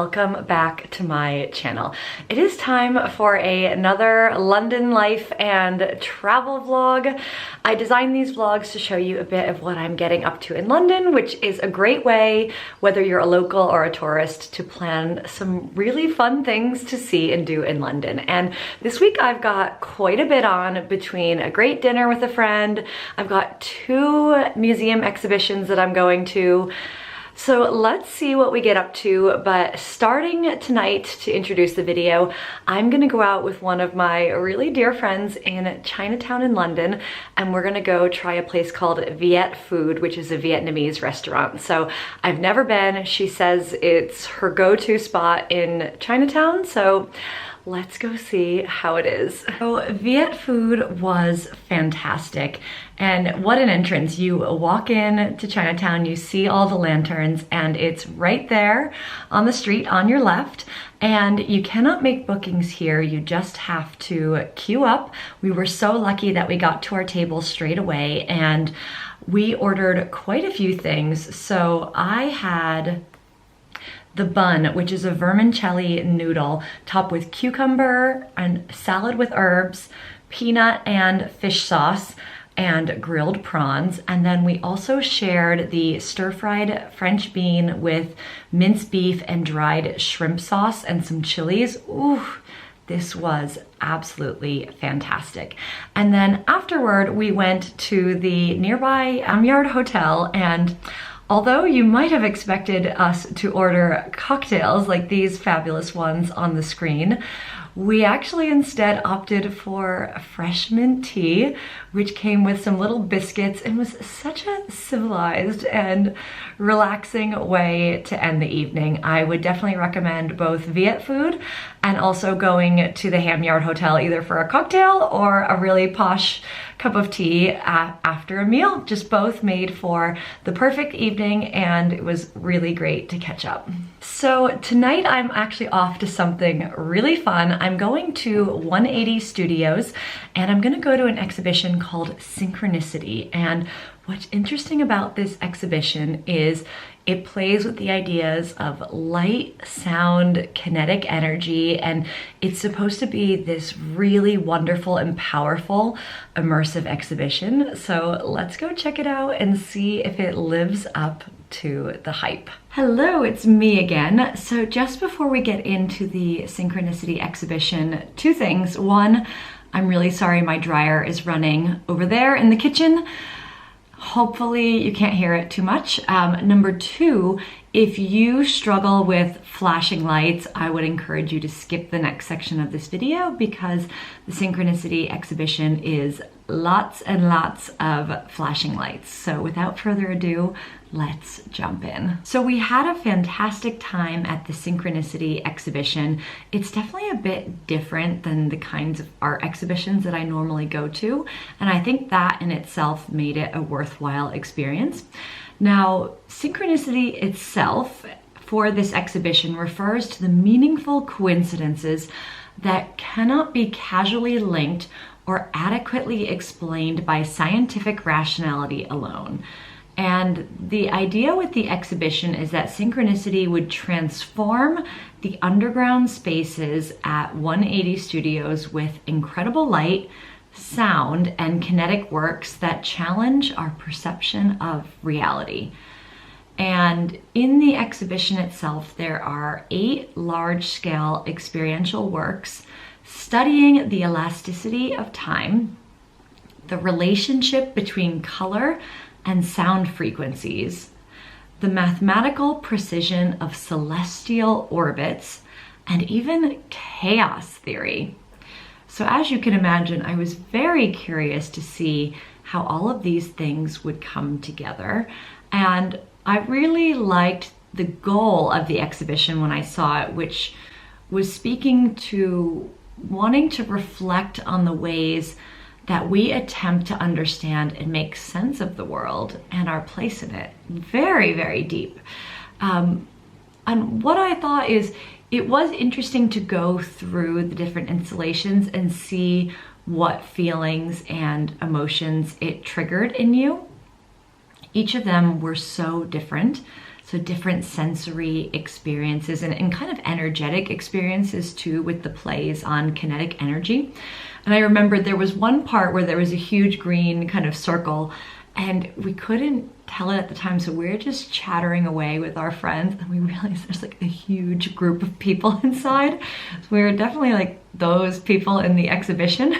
welcome back to my channel. It is time for another London life and travel vlog. I designed these vlogs to show you a bit of what I'm getting up to in London, which is a great way, whether you're a local or a tourist, to plan some really fun things to see and do in London. And this week I've got quite a bit on between a great dinner with a friend. I've got 2 museum exhibitions that I'm going to. So let's see what we get up to, but starting tonight, to introduce the video, I'm gonna go out with one of my really dear friends in Chinatown in London, and we're gonna go try a place called Viet Food, which is a Vietnamese restaurant. So I've never been. She says it's her go-to spot in Chinatown, so let's go see how it is. So Viet Food was fantastic. And what an entrance. You walk in to Chinatown, you see all the lanterns, and it's right there on the street on your left. And you cannot make bookings here. You just have to queue up. We were so lucky that we got to our table straight away, and we ordered quite a few things. So I had the bun, which is a vermicelli noodle topped with cucumber and salad with herbs, peanut and fish sauce, and grilled prawns. And then we also shared the stir-fried French bean with minced beef and dried shrimp sauce and some chilies. Ooh, this was absolutely fantastic. And then afterward, we went to the nearby Savoy Hotel, and although you might have expected us to order cocktails like these fabulous ones on the screen, we actually instead opted for fresh mint tea, which came with some little biscuits and was such a civilized and relaxing way to end the evening. I would definitely recommend both Viet Food and also going to the Ham Yard Hotel either for a cocktail or a really posh cup of tea after a meal. Just both made for the perfect evening, and it was really great to catch up. So tonight I'm actually off to something really fun. I'm going to 180 Studios, and I'm gonna go to an exhibition called Synchronicity. And what's interesting about this exhibition is it plays with the ideas of light, sound, kinetic energy, and it's supposed to be this really wonderful and powerful immersive exhibition. So let's go check it out and see if it lives up to the hype. Hello, it's me again. So just before we get into the Synchronicity exhibition, 2 things. One, I'm really sorry my dryer is running over there in the kitchen. Hopefully you can't hear it too much. Number 2, if you struggle with flashing lights, I would encourage you to skip the next section of this video, because the Synchronicity exhibition is lots and lots of flashing lights. So without further ado, let's jump in. So we had a fantastic time at the Synchronicity exhibition. It's definitely a bit different than the kinds of art exhibitions that I normally go to, and I think that in itself made it a worthwhile experience. Now, Synchronicity itself for this exhibition refers to the meaningful coincidences that cannot be casually linked or adequately explained by scientific rationality alone. And the idea with the exhibition is that Synchronicity would transform the underground spaces at 180 Studios with incredible light, sound, and kinetic works that challenge our perception of reality. And in the exhibition itself, there are 8 large-scale experiential works studying the elasticity of time, the relationship between color and sound frequencies, the mathematical precision of celestial orbits, and even chaos theory. So as you can imagine, I was very curious to see how all of these things would come together. And I really liked the goal of the exhibition when I saw it, which was speaking to wanting to reflect on the ways that we attempt to understand and make sense of the world and our place in it. Very, very deep. And what I thought is, it was interesting to go through the different installations and see what feelings and emotions it triggered in you. Each of them were so different. So different sensory experiences and kind of energetic experiences too, with the plays on kinetic energy. And I remember there was one part where there was a huge green kind of circle, and we couldn't tell it at the time, so we were just chattering away with our friends, and we realized there's like a huge group of people inside. So we were definitely like those people in the exhibition.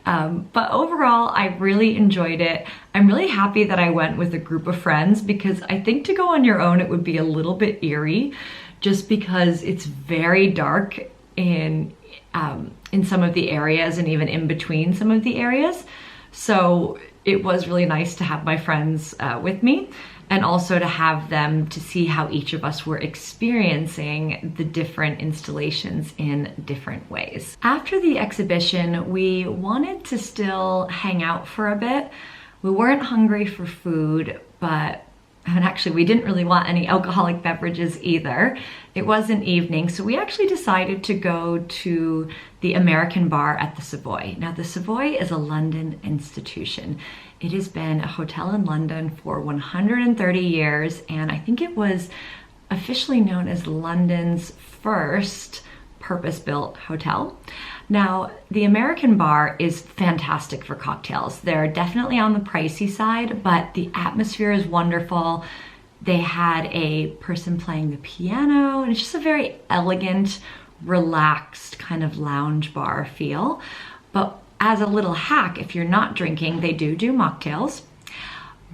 But overall, I really enjoyed it. I'm really happy that I went with a group of friends, because I think to go on your own, it would be a little bit eerie, just because it's very dark in some of the areas and even in between some of the areas. So it was really nice to have my friends with me, and also to have them to see how each of us were experiencing the different installations in different ways. After the exhibition, we wanted to still hang out for a bit. We weren't hungry for food, and actually we didn't really want any alcoholic beverages either. It was an evening, so we actually decided to go to the American bar at the Savoy. Now, the Savoy is a London institution. It has been a hotel in London for 130 years, and I think it was officially known as London's first purpose-built hotel. Now, the American bar is fantastic for cocktails. They're definitely on the pricey side, but the atmosphere is wonderful. They had a person playing the piano, and it's just a very elegant, relaxed kind of lounge bar feel. But as a little hack, if you're not drinking, they do mocktails,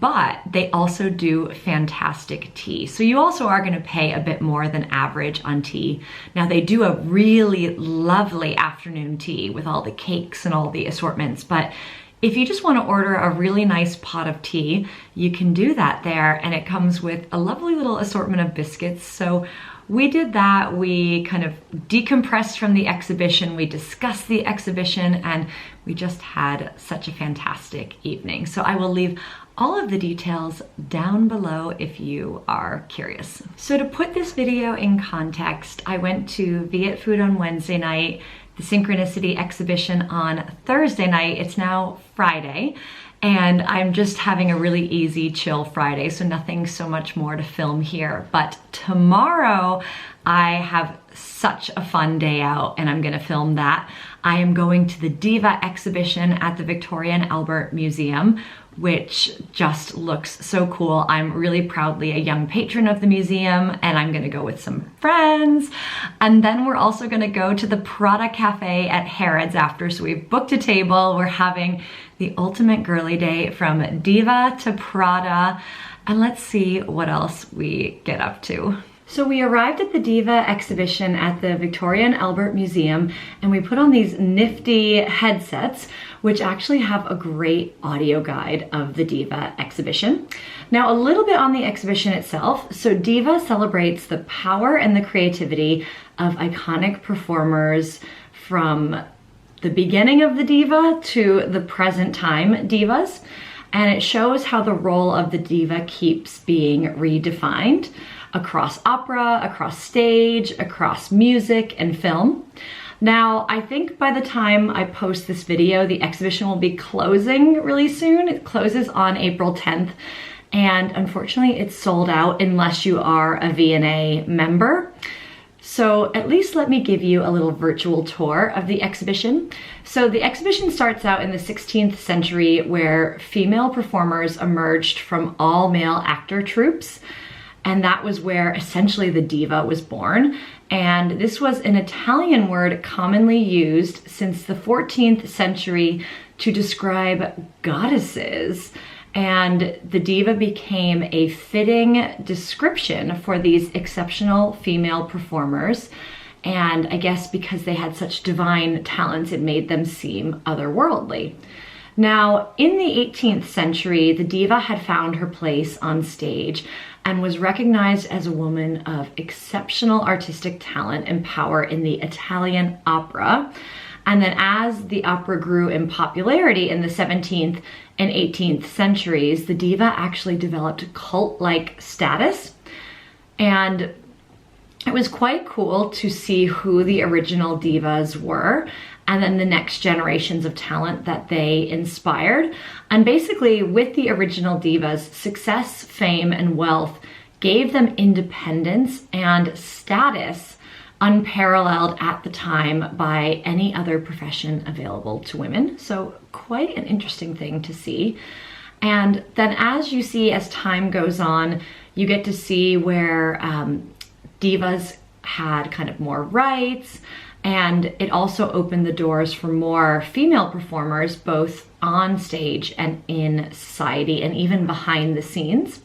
but they also do fantastic tea. So you also are gonna pay a bit more than average on tea. Now, they do a really lovely afternoon tea with all the cakes and all the assortments, but if you just wanna order a really nice pot of tea, you can do that there, and it comes with a lovely little assortment of biscuits. So we did that. We kind of decompressed from the exhibition, we discussed the exhibition, and we just had such a fantastic evening. So I will leave all of the details down below if you are curious. So to put this video in context, I went to Viet Food on Wednesday night, the Synchronicity exhibition on Thursday night. It's now Friday, and I'm just having a really easy, chill Friday, so nothing so much more to film here. But tomorrow, I have such a fun day out, and I'm gonna film that. I am going to the DIVA exhibition at the Victoria and Albert Museum, which just looks so cool. I'm really proudly a young patron of the museum, and I'm gonna go with some friends. And then we're also gonna go to the Prada Caffè at Harrods after, so we've booked a table. We're having the ultimate girly day from Diva to Prada, and let's see what else we get up to. So we arrived at the DIVA exhibition at the Victoria and Albert Museum, and we put on these nifty headsets, which actually have a great audio guide of the DIVA exhibition. Now, a little bit on the exhibition itself. So DIVA celebrates the power and the creativity of iconic performers from the beginning of the diva to the present time divas. And it shows how the role of the diva keeps being redefined across opera, across stage, across music and film. Now, I think by the time I post this video, the exhibition will be closing really soon. It closes on April 10th, and unfortunately it's sold out unless you are a V&A member. So at least let me give you a little virtual tour of the exhibition. So the exhibition starts out in the 16th century, where female performers emerged from all male actor troupes. And that was where essentially the diva was born. And this was an Italian word commonly used since the 14th century to describe goddesses. And the diva became a fitting description for these exceptional female performers. And I guess because they had such divine talents, it made them seem otherworldly. Now, in the 18th century, the diva had found her place on stage and was recognized as a woman of exceptional artistic talent and power in the Italian opera. And then as the opera grew in popularity in the 17th and 18th centuries, the diva actually developed cult-like status. And it was quite cool to see who the original divas were, and then the next generations of talent that they inspired. And basically, with the original divas, success, fame, and wealth gave them independence and status unparalleled at the time by any other profession available to women. So quite an interesting thing to see. And then as you see, as time goes on, you get to see where divas had kind of more rights, and it also opened the doors for more female performers, both on stage and in society and even behind the scenes.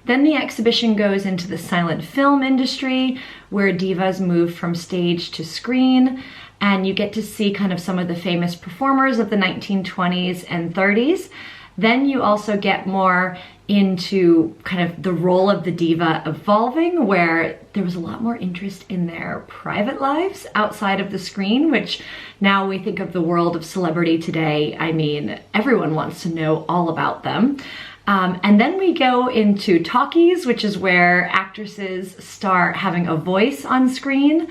Then the exhibition goes into the silent film industry, where divas move from stage to screen, and you get to see kind of some of the famous performers of the 1920s and 30s. Then you also get more into kind of the role of the diva evolving, where there was a lot more interest in their private lives outside of the screen, which now we think of the world of celebrity today. I mean, everyone wants to know all about them. And then we go into talkies, which is where actresses start having a voice on screen.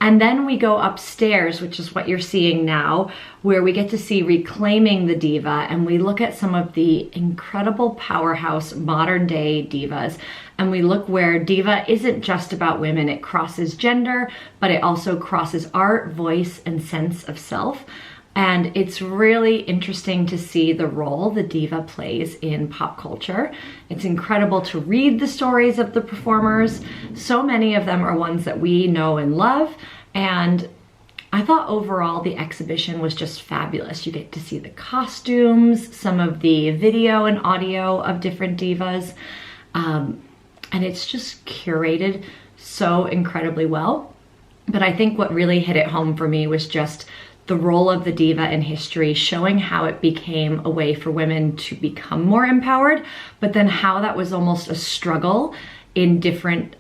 And then we go upstairs, which is what you're seeing now, where we get to see Reclaiming the Diva, and we look at some of the incredible powerhouse modern day divas. And we look where diva isn't just about women, it crosses gender, but it also crosses art, voice, and sense of self. And it's really interesting to see the role the diva plays in pop culture. It's incredible to read the stories of the performers. So many of them are ones that we know and love. And I thought overall the exhibition was just fabulous. You get to see the costumes, some of the video and audio of different divas. And it's just curated so incredibly well. But I think what really hit it home for me was just the role of the diva in history, showing how it became a way for women to become more empowered, but then how that was almost a struggle in different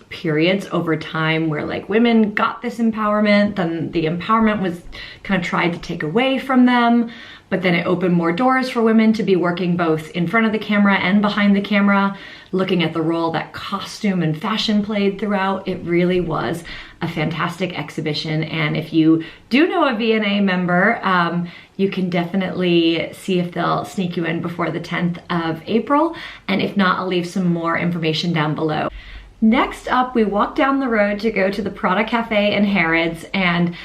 periods over time, where like women got this empowerment, then the empowerment was kind of tried to take away from them, but then it opened more doors for women to be working both in front of the camera and behind the camera, looking at the role that costume and fashion played throughout. It really was a fantastic exhibition. And if you do know a V&A member, you can definitely see if they'll sneak you in before the 10th of April. And if not, I'll leave some more information down below. Next up, we walk down the road to go to the Prada Cafe in Harrods, and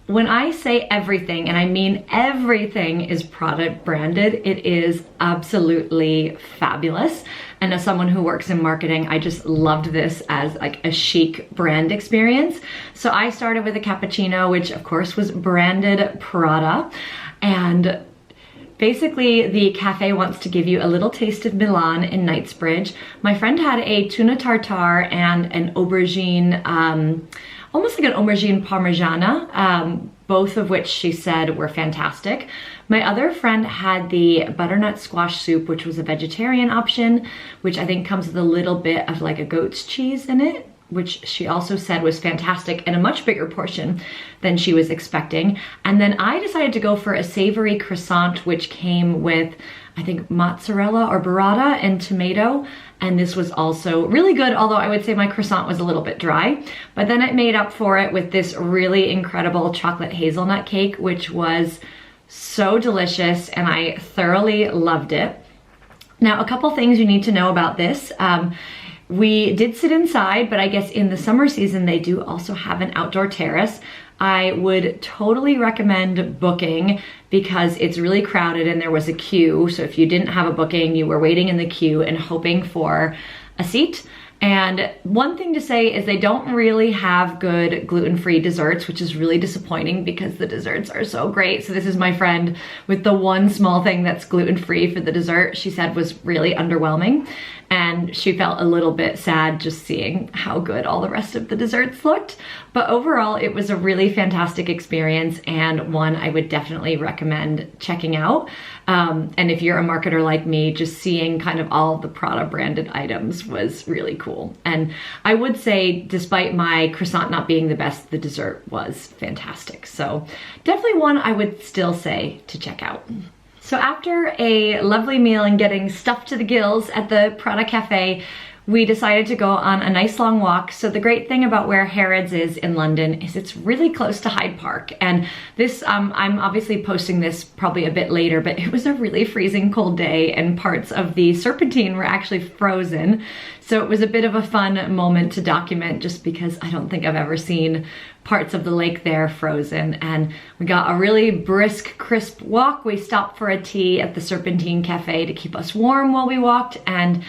when I say everything, and I mean everything is Prada branded, it is absolutely fabulous. And as someone who works in marketing, I just loved this as like a chic brand experience. So I started with a cappuccino, which of course was branded Prada. And basically, the cafe wants to give you a little taste of Milan in Knightsbridge. My friend had a tuna tartare and an aubergine, almost like an aubergine parmigiana, both of which she said were fantastic. My other friend had the butternut squash soup, which was a vegetarian option, which I think comes with a little bit of like a goat's cheese in it, which she also said was fantastic and a much bigger portion than she was expecting. And then I decided to go for a savory croissant, which came with, I think, mozzarella or burrata and tomato. And this was also really good, although I would say my croissant was a little bit dry. But then it made up for it with this really incredible chocolate hazelnut cake, which was so delicious, and I thoroughly loved it. Now, a couple things you need to know about this. We did sit inside, but I guess in the summer season, they do also have an outdoor terrace. I would totally recommend booking because it's really crowded and there was a queue. So if you didn't have a booking, you were waiting in the queue and hoping for a seat. And one thing to say is they don't really have good gluten-free desserts, which is really disappointing because the desserts are so great. So this is my friend with the one small thing that's gluten-free for the dessert, she said was really underwhelming. And she felt a little bit sad just seeing how good all the rest of the desserts looked. But overall, it was a really fantastic experience and one I would definitely recommend checking out. And if you're a marketer like me, just seeing kind of all the Prada branded items was really cool. And I would say, despite my croissant not being the best, the dessert was fantastic. So definitely one I would still say to check out. So after a lovely meal and getting stuffed to the gills at the Prada Cafe, we decided to go on a nice long walk. So the great thing about where Harrods is in London is it's really close to Hyde Park. And this, I'm obviously posting this probably a bit later, but it was a really freezing cold day and parts of the Serpentine were actually frozen. So it was a bit of a fun moment to document just because I don't think I've ever seen parts of the lake there frozen. And we got a really brisk, crisp walk. We stopped for a tea at the Serpentine Cafe to keep us warm while we walked, and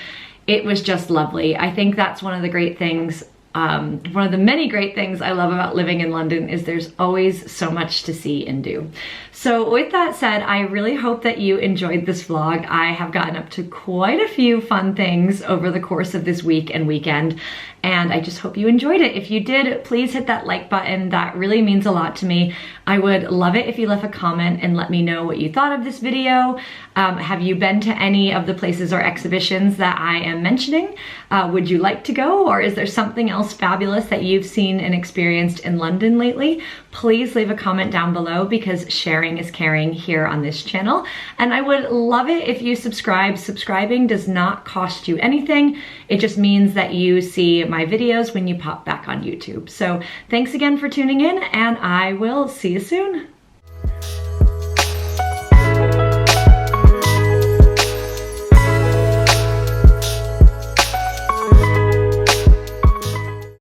it was just lovely. I think that's one of the great things, one of the many great things I love about living in London is there's always so much to see and do. So with that said, I really hope that you enjoyed this vlog. I have gotten up to quite a few fun things over the course of this week and weekend, and I just hope you enjoyed it. If you did, please hit that like button. That really means a lot to me. I would love it if you left a comment and let me know what you thought of this video. Have you been to any of the places or exhibitions that I am mentioning? Would you like to go, or is there something else fabulous that you've seen and experienced in London lately? Please leave a comment down below because sharing is caring here on this channel. And I would love it if you subscribe. Subscribing does not cost you anything. It just means that you see my videos when you pop back on YouTube. So thanks again for tuning in, and I will see you soon.